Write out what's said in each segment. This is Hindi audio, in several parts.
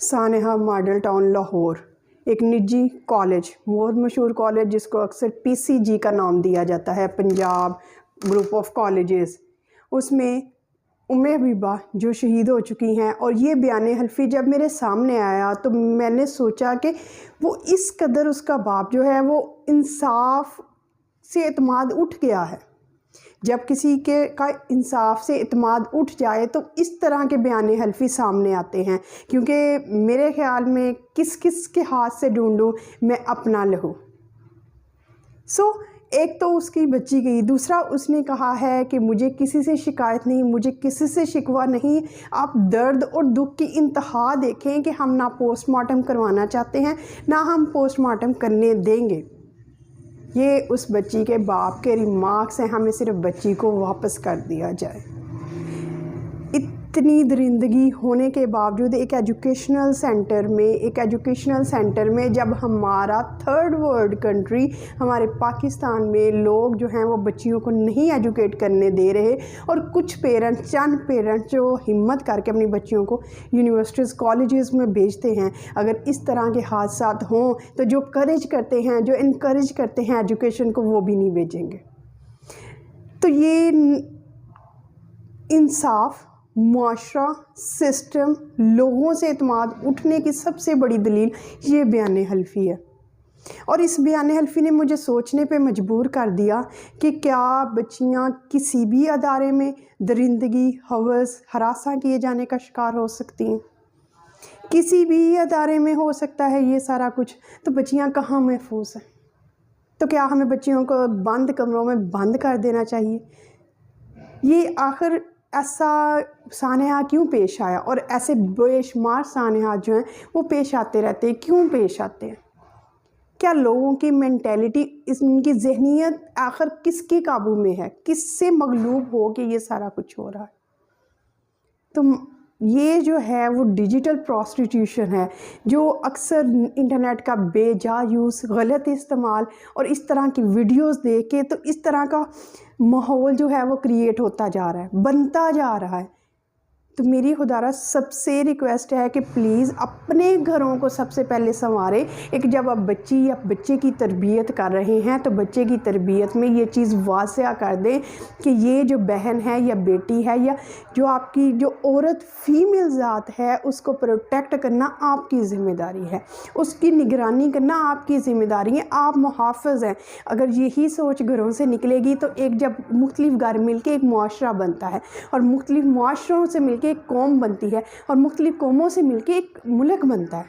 सानेहा मॉडल टाउन लाहौर एक निजी कॉलेज, बहुत मशहूर कॉलेज जिसको अक्सर पीसीजी का नाम दिया जाता है, पंजाब ग्रुप ऑफ कॉलेजेस। उसमें उम्मे हबीबा जो शहीद हो चुकी हैं, और ये बयान हल्फी जब मेरे सामने आया तो मैंने सोचा कि वो इस कदर उसका बाप जो है वो इंसाफ से एतमाद उठ गया है। जब किसी के का इंसाफ से इत्मीनान उठ जाए तो इस तरह के बयान हल्फी सामने आते हैं, क्योंकि मेरे ख़्याल में किस किस के हाथ से ढूंढूं मैं अपना लहू। एक तो उसकी बच्ची गई, दूसरा उसने कहा है कि मुझे किसी से शिकायत नहीं, मुझे किसी से शिकवा नहीं। आप दर्द और दुख की इंतहा देखें कि हम ना पोस्टमार्टम करवाना चाहते हैं, ना हम पोस्टमार्टम करने देंगे। ये उस बच्ची के बाप के रिमार्क्स हैं, हमें सिर्फ बच्ची को वापस कर दिया जाए। इतनी दरिंदगी होने के बावजूद एक एजुकेशनल सेंटर में जब हमारा थर्ड वर्ल्ड कंट्री, हमारे पाकिस्तान में लोग जो हैं वो बच्चियों को नहीं एजुकेट करने दे रहे, और कुछ पेरेंट्स, चंद पेरेंट्स जो हिम्मत करके अपनी बच्चियों को यूनिवर्सिटीज़ कॉलेजेस में भेजते हैं, अगर इस तरह के हादसात हों तो जो करेज करते हैं, जो इनकरेज करते हैं एजुकेशन को, वो भी नहीं भेजेंगे। तो ये इंसाफ, मुआशरा, सिस्टम, लोगों से एतमाद उठने की सबसे बड़ी दलील ये बयान हल्फी है। और इस बयान हल्फी ने मुझे सोचने पे मजबूर कर दिया कि क्या बच्चियां किसी भी अदारे में दरिंदगी, हवस, हरासा किए जाने का शिकार हो सकती हैं? किसी भी अदारे में हो सकता है ये सारा कुछ, तो बच्चियां कहाँ महफूज हैं? तो क्या हमें बच्चियों को बंद कमरों में बंद कर देना चाहिए? ये आखिर ऐसा सानेहा क्यों पेश आया? और ऐसे बेशुमार सानेहा जो हैं वो पेश आते रहते हैं। क्यों पेश आते हैं? क्या लोगों की मेंटेलिटी, इनकी जहनीत आखिर किसके काबू में है? किससे मगलूब हो के ये सारा कुछ हो रहा है? तो ये जो है वो डिजिटल प्रोस्टिट्यूशन है, जो अक्सर इंटरनेट का बेजा यूज़, गलत इस्तेमाल और इस तरह की वीडियोस देख के तो इस तरह का माहौल जो है वो क्रिएट होता जा रहा है, बनता जा रहा है। तो मेरी खुदारा सबसे रिक्वेस्ट है कि प्लीज़ अपने घरों को सबसे पहले संवारें। एक जब आप बच्ची या बच्चे की तरबियत कर रहे हैं तो बच्चे की तरबियत में ये चीज़ वाज़ेह कर दें कि ये जो बहन है या बेटी है या जो आपकी जो औरत फीमेल ज़ात है, उसको प्रोटेक्ट करना आपकी ज़िम्मेदारी है, उसकी निगरानी करना आपकी ज़िम्मेदारी है। आप मुहाफ़िज़ हैं। अगर यही सोच घरों से निकलेगी तो एक जब मुख्तलिफ़ घर मिल के एक मुआशरा बनता है, और मुख्तलिफ़ मुआशरों से मिल एक कौम बनती है, और मुख्तलिफ कौमों से मिलके एक मुल्क बनता है।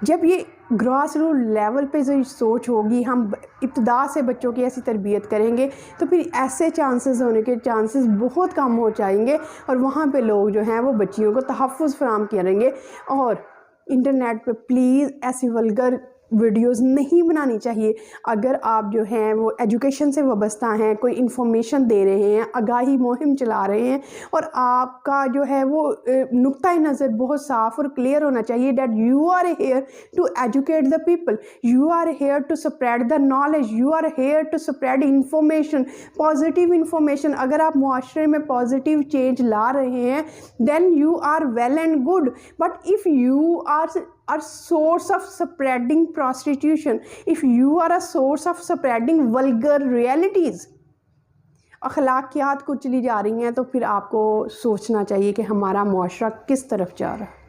जब ये ग्रास रूट लेवल पे जो सोच होगी, हम इब्तिदा से बच्चों की ऐसी तरबियत करेंगे, तो फिर ऐसे चांसेस होने के चांसेस बहुत कम हो जाएंगे, और वहाँ पे लोग जो हैं वो बच्चियों को तहफ़्फ़ुज़ फराहम करेंगे। और इंटरनेट पे प्लीज़ ऐसी वल्गर वीडियोस नहीं बनानी चाहिए। अगर आप जो हैं वो एजुकेशन से वाबस्ता हैं, कोई इन्फॉर्मेशन दे रहे हैं, आगाही मुहिम चला रहे हैं, और आपका जो है वो नुक्ता नज़र बहुत साफ़ और क्लियर होना चाहिए that you are here to educate the people, you are here to spread the knowledge, you are here to spread information, positive information. अगर आप मुआशरे में पॉजिटिव चेंज ला रहे हैं then you are well and good, but if you are source of spreading prostitution, if you are a source of spreading vulgar realities, अखलाकियात को चली जा रही हैं, तो फिर आपको सोचना चाहिए कि हमारा मुआशरा किस तरफ जा रहा है।